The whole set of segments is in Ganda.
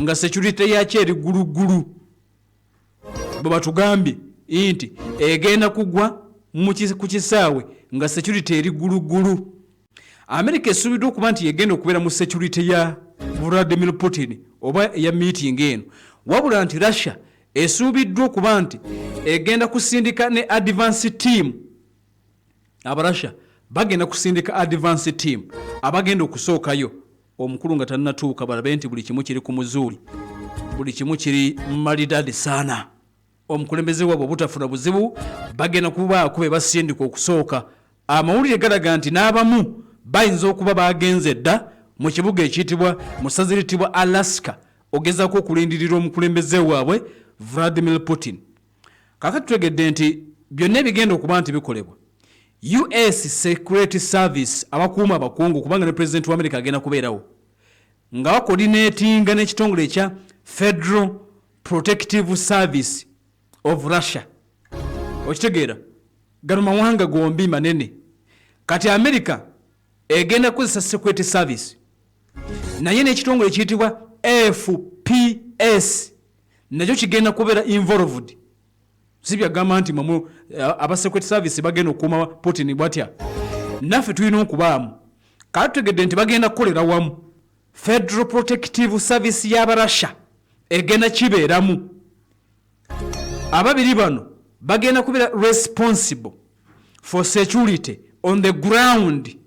nga security yakyo eri gulugulu bwe batugambye nti egenda kugwa ku kisaawe nga security eri gulugulu. America esuubiddwa okuba nti yegenda okubeera mu security ya Vladimir Putin oba eya meeting eno, wabula nti Russia esuubiddwa okuba nti egenda kusindika ne advance team. Abarussia bagenda kusindika advance team abagenda okusookayo omukulu nga tannatuuka balabe nti buli kimu kiri ku muzuuli, buli kimu kiri mmalidadi saana. Omukulembeze waabwe obutafuna buzibu bagenda kubaako be basindika okusooka. Amawulire galaga nti n'abamu bayinza okuba bagenze dda mu kibuga ekiyitibwa mu ssaza eritibwa Alaska ogezaako okulindirira omukulembeze waabwe Vladimir Putin. Kakati tutegedde nti byonna ebigenda okuba nti bikolebwa. US Security Service abakuuma abakungu kubanga ne President wa America agenda kubeerawo nga bakoordinatinga n'ekitongole ekya Federal Protective Service of Russia. Okitegeera gano mawanga gombi manene. Kati America egenda kukozesa Security Service naye n'ekitongole ekiyitibwa FPS nakyo kigenda kubeera involved. Sibyagamba nti aba Security Service bagenda okukuuma Putin bwatya. Naffe tulina okubaamu. Kati tutegedde nti bagenda kukolera wamu. Federal Protective Service y'Abarussia egenda kibeeramu. Ababiri bano bagenda kubeera responsible for security on the ground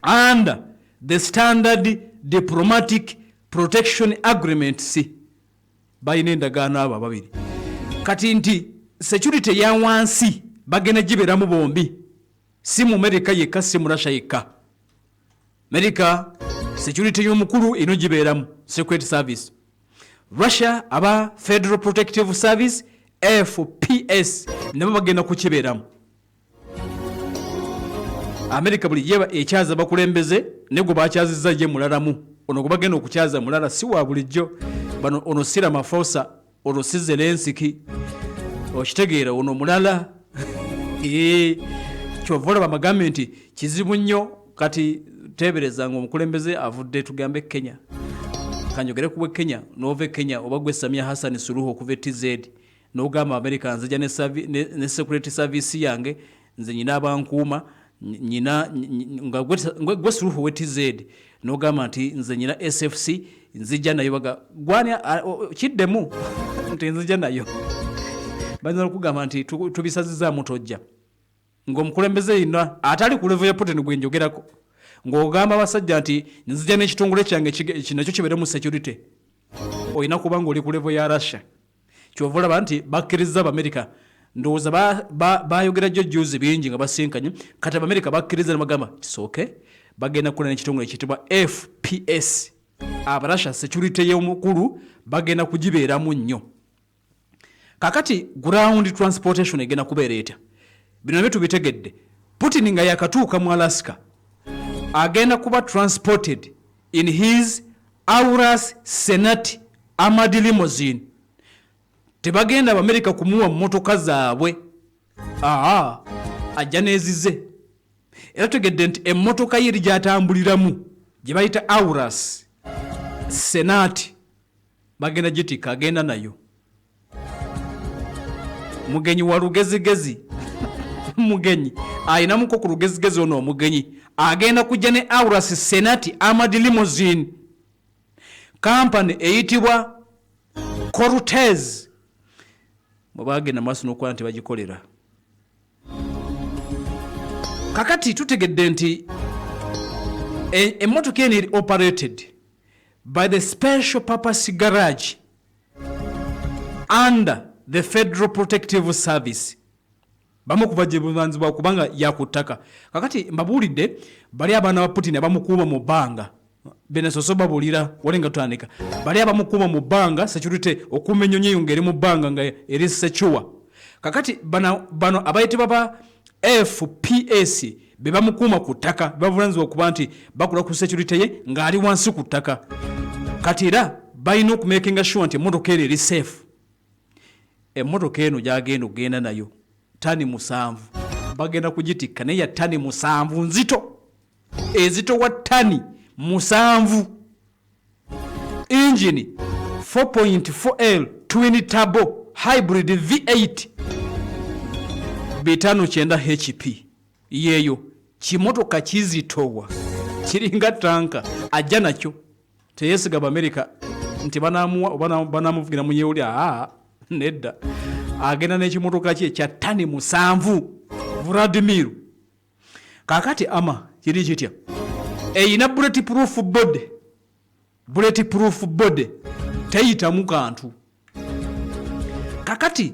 under the standard diplomatic protection agreements. Bayina endagaano abo ababiri. Kati nti security ya wansi bagenda gibeeramu bombi, si mu America yekka, si mu Russia yekka. America security y'omukulu eno gibeeramu Security Service. Russia aba Federal Protective Service FPS nabo bagenda kukibeeramu. America buli yeba ekyaza bakulembeze nego bakyazizza je mulalamu. Ono bagenda okukyaza mulala si wa bulijjo. Bano ono Sira Mafosa, ono si Zelensky. Okitegeera ono mulala. Kyovola bamagambe nti kizibu nnyo kati tebereza ngo omukulembeze avudde tugambe Kenya. Kanjogere kuwe Kenya, nove Kenya obagwe Samia Hassan Suluhu okuva TZ. N'ogamba America nzija ne Security Service yange nze nyina abankuuma nyina nga gwe Suluhu we TZ. N'ogamba nti nze nyina SFC nzija nayo baga gwani kiddemu nti nzija nayo. Banza okugamba nti tubisaziza mutojja. Ng'omukulembeze ina atali ku level ya Putin gwe njogerako. Ng'ogamba abasajja nti nzija n'ekitongole kyange kinakyo kibeere mu security. Oyina kuba ng'oli ku level ya Russia. Kyovola banti bakkiriza America ndowooza bayogera jjo juzi bingi nga basinkanye kati America bakkiriza n'abagamba kisooke bagenda kukola n'ekitongole ekiyitibwa FPS. Abarussia security y'omukulu bagenda kugibeeramu nnyo. Kakati ground transportation egenda kubeera etya? Bino nabyo tubitegedde. Putin nga yakatuuka mu Alaska agenda kuba transported in his Aurus Senate armored limousine. Tebagenda America kumuwa mmotoka zaabwe. Ajja nezize. Era tegedde nti emmotoka ye eri gy'atambuliramu gye bayita Aurus Senate bagenda gitika agenda nayo. Mugenyi wa lugezigezi mugenyi ayinamuko ku lugezigezi ono omugenyi agenda kujja ne Aurus Senate armored limousine. Company eyitibwa Cortez mubagenda maaso n'okukola nti bagikolera. Kakati tutegedde nti emmotoka eno eri operated by the Special Purpose Garage under the Federal Protective Service. Bamu kuvaje buvanzibwa kubanga yakutaka. Kakati mbabuulidde bali abaana ba Putin abamukuuma mu bbanga. Benesoso babulira walenga twanika. Bali abamukuuma mu bbanga security okuuma ennyonyi yongere mu bbanga nga eri secure. Kakati bano abayitibwa ba FPS be bamukuuma ku ttaka bavulanzibwa okuba nti bakola ku security ye ng'ali wansi ku ttaka. Kati era balina okumakinga sure nti emmotoka eri safe. Emmotoka eno gy'agenda okugenda nayo tani 7 bagenda kugitikka naye ya tani 7 nzito ezito wa tani 7. engine 4.4L twin turbo hybrid V8 590 HP. Yeyo kimotoka kizitowa kiringa tanka ajja nakyo teyesiga America nti banamuvugira munyewuli nedda agenda n'ekimotoka kye kya ttani 7 Vladimir. Kakati ama kiri kitya eyina bulletproof body teyitamu kantu. Kakati